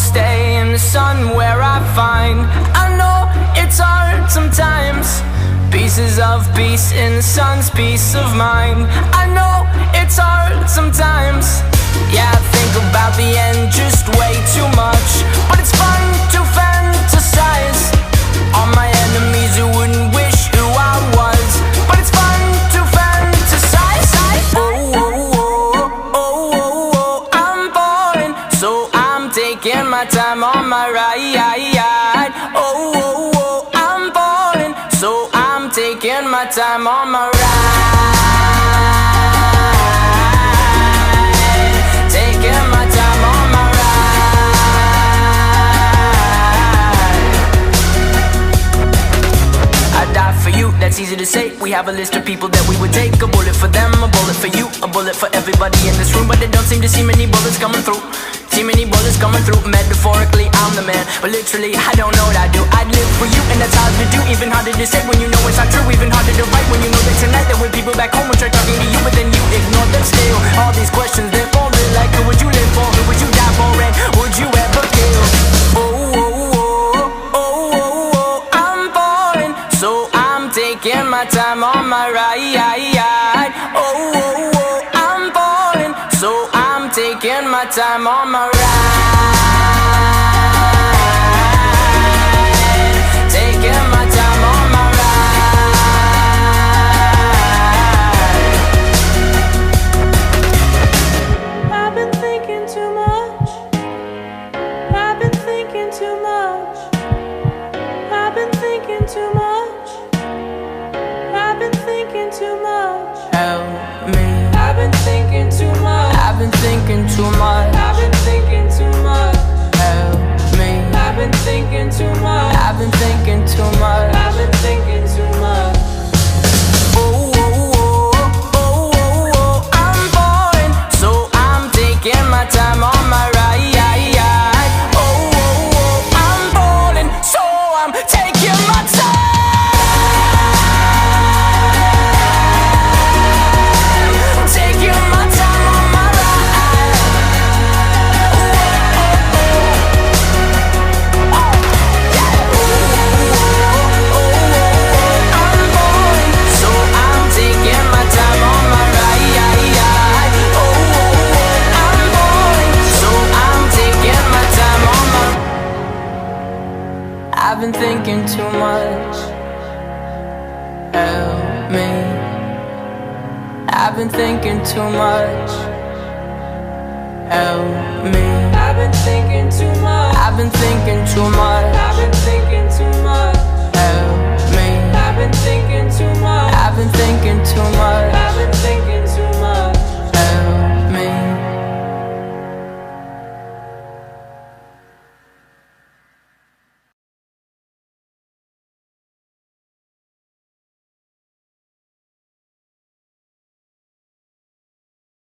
stay in the sun where I find. I know it's hard sometimes. Pieces of peace in the sun's peace of mind. I know it's hard sometimes. Yeah, I think about the end just way too much, but it's fun to fantasize on my enemies who wouldn't wish who I was. But it's fun to fantasize. Oh, oh, oh, oh, oh, oh, I'm falling, so I'm taking my time on my ride. Oh, oh, oh, I'm falling, so I'm taking my time on my ride. Taking my time on my ride. I die for you, that's easy to say. We have a list of people that we would take. A bullet for them, a bullet for you, a bullet for everybody in this room. But they don't seem to see many bullets coming through. See many bullets coming through. Metaphorically, I'm the man, but literally, I don't know what I do. I'd live for you, and that's hard to do. Even harder to say when you know it's not true. Even harder to write when you know that tonight there were people back home who tried talking to you, but then you ignore them still. All these questions, they're falling like, who would you live for? Who would you die for? And would you ever kill? Oh, oh, oh, oh, oh, oh, I'm falling, so I'm taking my time on my ride. Oh, oh, oh, I'm falling, so I'm taking my time on my ride. Taking my time on my ride. I've been thinking too much. I've been thinking too much. I've been thinking too much. I've been thinking too much. Help me. I've been thinking too much. I've been thinking too much. I've been thinking too much. Help me. I've been thinking too much. I've been thinking too much. I've been thinking too much. Oh, oh, oh, oh, oh, oh, I'm falling, so I'm taking my time on my ride. Oh, oh, oh, I'm falling, so I'm taking my time. Taking my time on my ride. Oh, oh, oh, oh, yeah. Oh, oh, oh, I'm falling, so I'm taking my time on my ride. Oh, oh, oh, I'm falling, so I'm taking my time on my. I've been thinking too much. Help me. I've been thinking too much. Help me. I've been thinking too much. I've been thinking too much. I've been thinking too much.